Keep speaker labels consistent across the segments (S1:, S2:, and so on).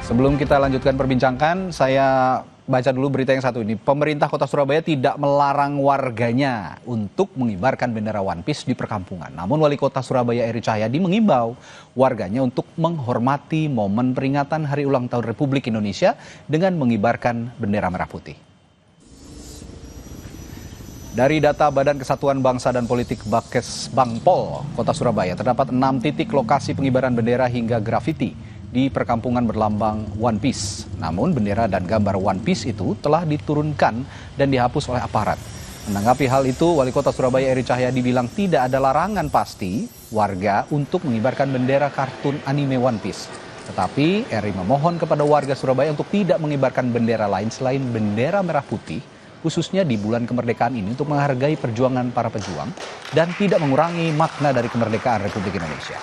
S1: Sebelum kita lanjutkan perbincangan, saya baca dulu berita yang satu ini. Pemerintah Kota Surabaya tidak melarang warganya untuk mengibarkan bendera One Piece di perkampungan. Namun Wali Kota Surabaya Eri Cahyadi mengimbau warganya untuk menghormati momen peringatan Hari Ulang Tahun Republik Indonesia dengan mengibarkan bendera merah putih. Dari data Badan Kesatuan Bangsa dan Politik Bakes Bangpol, Kota Surabaya, terdapat 6 titik lokasi pengibaran bendera hingga grafiti di perkampungan berlambang One Piece. Namun bendera dan gambar One Piece itu telah diturunkan dan dihapus oleh aparat. Menanggapi hal itu, Wali Kota Surabaya Eri Cahyadi bilang tidak ada larangan pasti warga untuk mengibarkan bendera kartun anime One Piece. Tetapi Eri memohon kepada warga Surabaya untuk tidak mengibarkan bendera lain selain bendera merah putih, khususnya di bulan kemerdekaan ini untuk menghargai perjuangan para pejuang dan tidak mengurangi makna dari kemerdekaan Republik Indonesia.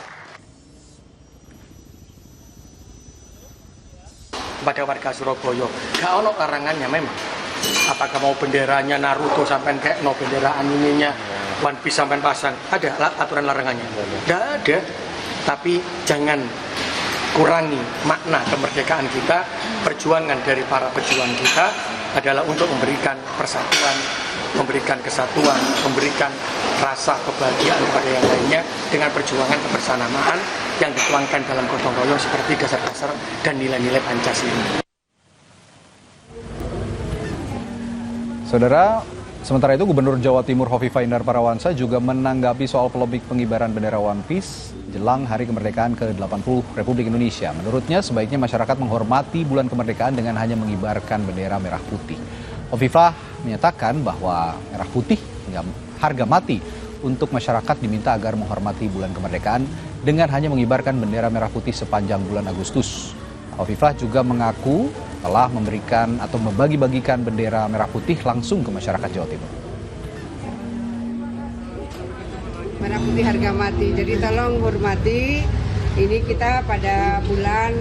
S2: Pada warga Surabaya, gak ono larangannya memang. Apakah mau benderanya Naruto sampai kayak no bendera animenya One Piece sampai pasang, ada aturan larangannya? Gak ada. Tapi jangan kurangi makna kemerdekaan kita. Perjuangan dari para pejuang kita adalah untuk memberikan persatuan, memberikan kesatuan, memberikan rasa kebahagiaan kepada yang lainnya dengan perjuangan kebersamaan yang dituangkan dalam gotong royong seperti dasar-dasar dan nilai-nilai Pancasila.
S1: Saudara, sementara itu Gubernur Jawa Timur Hovifah Indar Parawansa juga menanggapi soal polemik pengibaran bendera One Piece jelang Hari Kemerdekaan ke-80 Republik Indonesia. Menurutnya sebaiknya masyarakat menghormati bulan kemerdekaan dengan hanya mengibarkan bendera merah putih. Hovifah menyatakan bahwa merah putih harga mati untuk masyarakat diminta agar menghormati bulan kemerdekaan dengan hanya mengibarkan bendera merah putih sepanjang bulan Agustus. Hovifah juga mengaku telah memberikan atau membagi-bagikan bendera merah putih langsung ke masyarakat Jawa Timur.
S3: Merah putih harga mati, jadi tolong hormati, ini kita pada bulan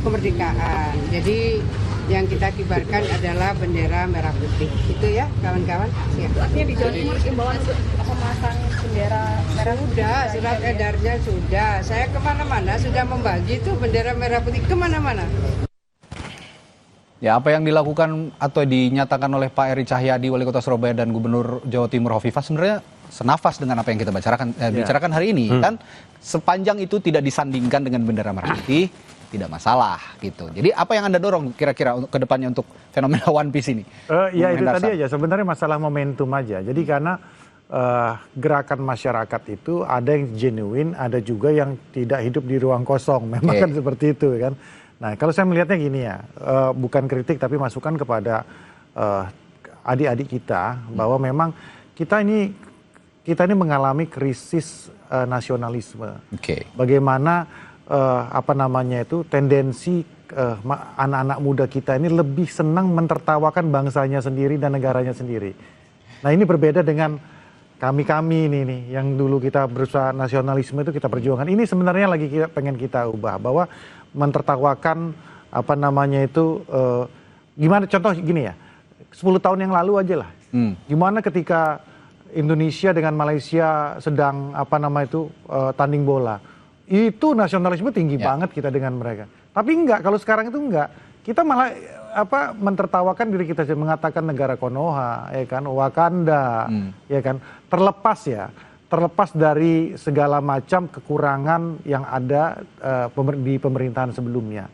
S3: kemerdekaan. Jadi yang kita kibarkan adalah bendera merah putih. Itu ya kawan-kawan.
S4: Artinya di Jawa Timur imbauan untuk memasang bendera merah
S3: sudah, surat edarnya sudah. Saya kemana-mana sudah membagi itu bendera merah putih kemana-mana.
S1: Ya, apa yang dilakukan atau dinyatakan oleh Pak Eri Cahyadi, Wali Kota Surabaya dan Gubernur Jawa Timur Hovifah sebenarnya senafas dengan apa yang kita bicarakan hari ini. Kan sepanjang itu tidak disandingkan dengan bendera merah putih, tidak masalah gitu. Jadi apa yang Anda dorong kira-kira ke depannya untuk fenomena One Piece ini?
S5: Ya itu tadi aja, sebenarnya masalah momentum aja. Jadi karena gerakan masyarakat itu ada yang genuine, ada juga yang tidak hidup di ruang kosong. Memang kan seperti itu kan. Nah kalau saya melihatnya gini ya, bukan kritik tapi masukan kepada adik-adik kita bahwa memang kita ini mengalami krisis nasionalisme. Bagaimana tendensi anak-anak muda kita ini lebih senang mentertawakan bangsanya sendiri dan negaranya sendiri. Nah ini berbeda dengan kami ini nih yang dulu kita berusaha nasionalisme itu kita perjuangkan. Ini sebenarnya lagi pengen kita ubah bahwa mentertawakan gimana contoh gini ya, 10 tahun yang lalu aja lah. Gimana ketika Indonesia dengan Malaysia sedang tanding bola. Itu nasionalisme tinggi banget kita dengan mereka. Tapi enggak, kalau sekarang itu enggak. Kita malah mentertawakan diri kita sendiri, mengatakan negara Konoha, ya kan, Wakanda, ya kan. Terlepas dari segala macam kekurangan yang ada di pemerintahan sebelumnya.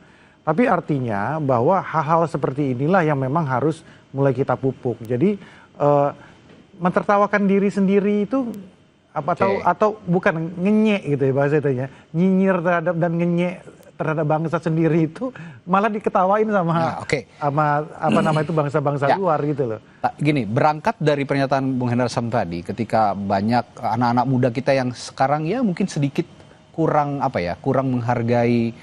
S5: Tapi artinya bahwa hal-hal seperti inilah yang memang harus mulai kita pupuk. Jadi mentertawakan diri sendiri itu atau bukan ngenyek gitu ya bahasa itunya, nyinyir terhadap dan ngenyek terhadap bangsa sendiri itu malah diketawain sama bangsa-bangsa luar gitu loh.
S1: Gini, berangkat dari pernyataan Bung Hendar Sam tadi, ketika banyak anak-anak muda kita yang sekarang ya mungkin sedikit kurang menghargai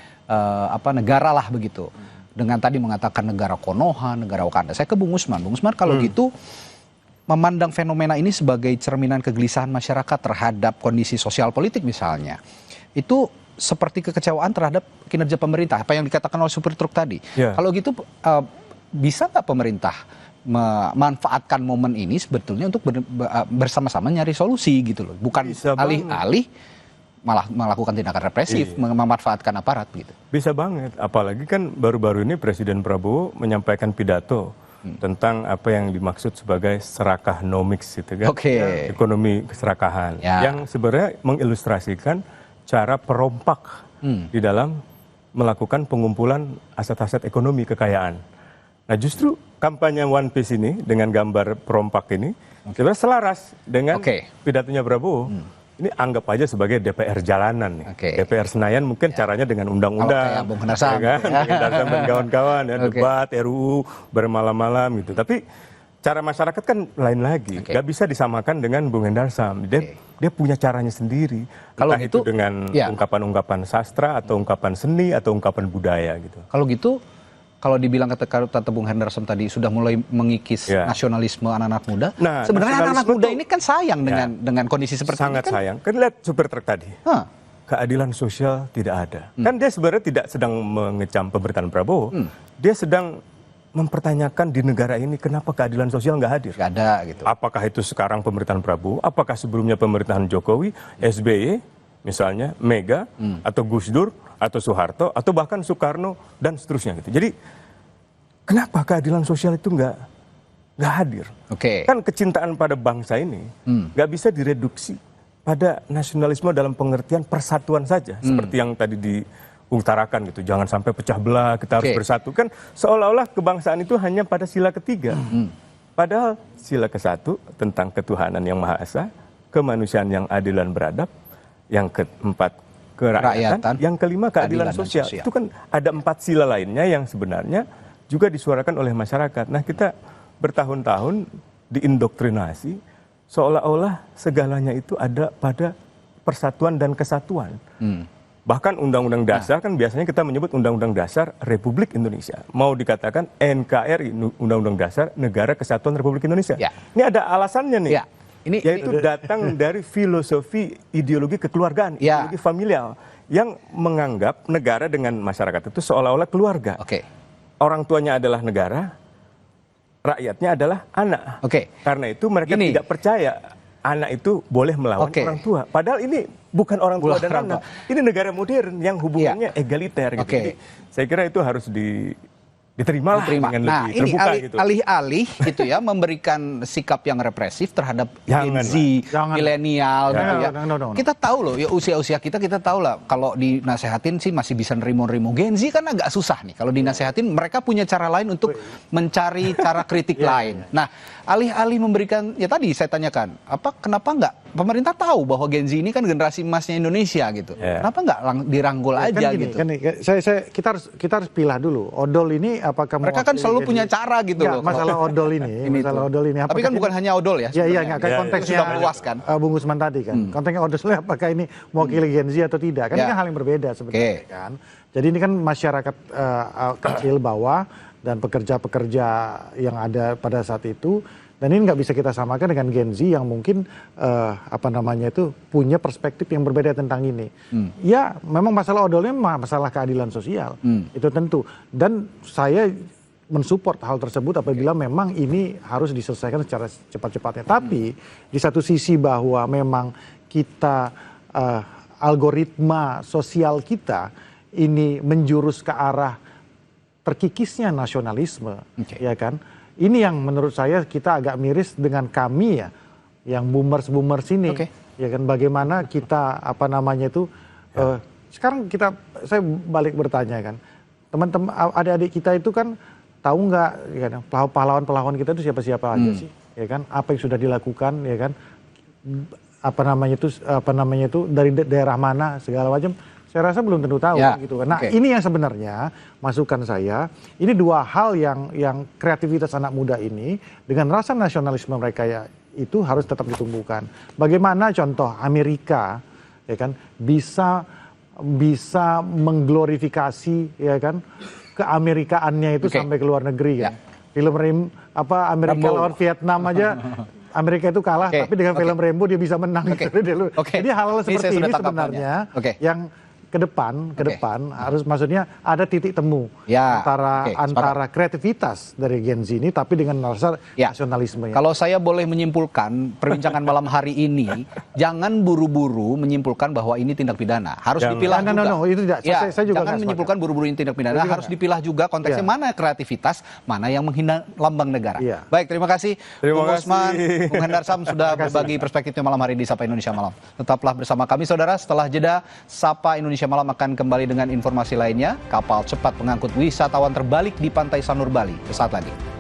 S1: negara lah begitu. Dengan tadi mengatakan negara Konoha, negara Wakanda. Saya ke Bung Usman. Bung Usman, kalau gitu memandang fenomena ini sebagai cerminan kegelisahan masyarakat terhadap kondisi sosial politik misalnya, itu seperti kekecewaan terhadap kinerja pemerintah, apa yang dikatakan oleh supir truk tadi. Kalau gitu bisa nggak pemerintah memanfaatkan momen ini sebetulnya untuk bersama-sama nyari solusi gitu loh, bukan alih-alih malah melakukan tindakan represif, memanfaatkan aparat gitu.
S6: Bisa banget, apalagi kan baru-baru ini Presiden Prabowo menyampaikan pidato tentang apa yang dimaksud sebagai serakahnomics gitu kan. Ekonomi keserakahan. Yang sebenarnya mengilustrasikan cara perompak di dalam melakukan pengumpulan aset-aset ekonomi kekayaan. Nah justru kampanye One Piece ini dengan gambar perompak ini sebenarnya selaras dengan pidatonya Prabowo. Ini anggap aja sebagai DPR jalanan nih. DPR Senayan mungkin caranya dengan undang-undang,
S1: Bung Harsam,
S6: ya kan? Dengan Harsam dan kawan-kawan, ya, debat RUU bermalam-malam gitu. Tapi cara masyarakat kan lain lagi, nggak bisa disamakan dengan Bung Hendarsam. Dia punya caranya sendiri.
S1: Kalau
S6: entah
S1: gitu,
S6: itu dengan ungkapan-ungkapan sastra atau ungkapan seni atau ungkapan budaya gitu.
S1: Kalau gitu, kalau dibilang kata Bung Hendarsam tadi sudah mulai mengikis nasionalisme anak-anak muda,
S6: nah,
S1: sebenarnya anak-anak muda ini kan sayang dengan kondisi seperti
S6: sangat
S1: ini kan?
S6: sayang. Kan lihat super truk tadi. Keadilan sosial tidak ada. Kan dia sebenarnya tidak sedang mengecam pemerintahan Prabowo. Dia sedang mempertanyakan di negara ini kenapa keadilan sosial nggak hadir.
S1: Nggak ada gitu.
S6: Apakah itu sekarang pemerintahan Prabowo, apakah sebelumnya pemerintahan Jokowi, SBY, misalnya Mega, atau Gus Dur, atau Soeharto, atau bahkan Soekarno, dan seterusnya gitu. Jadi kenapa keadilan sosial itu nggak hadir? Kan kecintaan pada bangsa ini nggak bisa direduksi pada nasionalisme dalam pengertian persatuan saja, seperti yang tadi diutarakan gitu. Jangan sampai pecah belah, kita harus bersatu. Kan seolah-olah kebangsaan itu hanya pada sila ketiga. Padahal sila ke-1 tentang ketuhanan yang Maha Esa, kemanusiaan yang adil dan beradab, yang keempat kerakyatan, yang kelima keadilan sosial. Itu kan ada 4 sila lainnya yang sebenarnya juga disuarakan oleh masyarakat. Nah kita bertahun-tahun diindoktrinasi seolah-olah segalanya itu ada pada persatuan dan kesatuan. Bahkan Undang-Undang Dasar kan biasanya kita menyebut Undang-Undang Dasar Republik Indonesia. Mau dikatakan NKRI, Undang-Undang Dasar Negara Kesatuan Republik Indonesia. Ini ada alasannya nih. Yaitu datang dari filosofi ideologi kekeluargaan, ideologi familial yang menganggap negara dengan masyarakat itu seolah-olah keluarga. Orang tuanya adalah negara, rakyatnya adalah anak. Karena itu mereka tidak percaya anak itu boleh melawan orang tua. Padahal ini bukan orang tua dan anak. Ini negara modern yang hubungannya egaliter gitu. Jadi saya kira itu harus diterima lah dengan lebih terbuka gitu.
S1: Alih-alih gitu ya memberikan sikap yang represif terhadap Gen Z, milenial gitu ya. Kita tahu loh ya usia-usia kita tahu lah kalau dinasehatin sih masih bisa nerimo-nerimo. Gen Z kan agak susah nih kalau dinasehatin, mereka punya cara lain untuk mencari cara kritik lain. Nah, alih-alih memberikan, ya tadi saya tanyakan, kenapa nggak pemerintah tahu bahwa Gen Z ini kan generasi emasnya Indonesia gitu. Kenapa nggak dirangkul aja gitu?
S5: Kita harus pilah dulu. Odol ini apakah
S1: mereka kan selalu punya cara gitu loh.
S5: Masalah odol ini,
S1: Tapi kan bukan hanya odol ya.
S5: Iya, kayak konteksnya
S1: sudah meluas kan.
S5: Bung Usman tadi kan. Konteksnya odol apakah ini mewakili Gen Z atau tidak? Kan ini kan hal yang berbeda sebenarnya kan. Jadi ini kan masyarakat kecil bawah dan pekerja-pekerja yang ada pada saat itu, dan ini nggak bisa kita samakan dengan Gen Z yang mungkin punya perspektif yang berbeda tentang ini. Ya memang masalah odolnya masalah keadilan sosial, itu tentu, dan saya mensupport hal tersebut apabila memang ini harus diselesaikan secara cepat-cepatnya. Tapi di satu sisi bahwa memang kita algoritma sosial kita ini menjurus ke arah terkikisnya nasionalisme, ya kan? Ini yang menurut saya kita agak miris dengan kami ya, yang boomers ini, ya kan? Bagaimana kita sekarang saya balik bertanya kan, teman-teman adik-adik kita itu kan tahu nggak, ya kan, pahlawan-pahlawan kita itu siapa-siapa aja sih, ya kan? Apa yang sudah dilakukan, ya kan? Dari daerah mana segala macam. Saya rasa belum tentu tahu gitu kan. Nah, ini yang sebenarnya masukan saya, ini dua hal yang kreativitas anak muda ini dengan rasa nasionalisme mereka itu harus tetap ditumbuhkan. Bagaimana contoh Amerika, ya kan, bisa mengglorifikasi, ya kan, keamerikaannya itu sampai ke luar negeri kan. Film Amerika lawan Vietnam aja Amerika itu kalah, tapi dengan film Rambo dia bisa menang. Jadi hal-hal seperti ini sebenarnya yang ke depan harus maksudnya ada titik temu
S1: Ya,
S5: antara kreativitas dari Gen Z ini tapi dengan dasar nasionalisme.
S1: Kalau saya boleh menyimpulkan perbincangan malam hari ini, jangan buru-buru menyimpulkan bahwa ini tindak pidana. Harus dipilah juga.
S5: Itu tidak. Saya juga
S1: jangan menyimpulkan buru-buru ini tindak pidana. Harus dipilah juga konteksnya mana kreativitas, mana yang menghina lambang negara. Baik, terima kasih Bung Usman, Bung Hendar Sam sudah berbagi perspektifnya malam hari di Sapa Indonesia Malam. Tetaplah bersama kami saudara, setelah jeda Sapa Indonesia Malam akan kembali dengan informasi lainnya. Kapal cepat pengangkut wisatawan terbalik di pantai Sanur Bali. Sesaat lagi.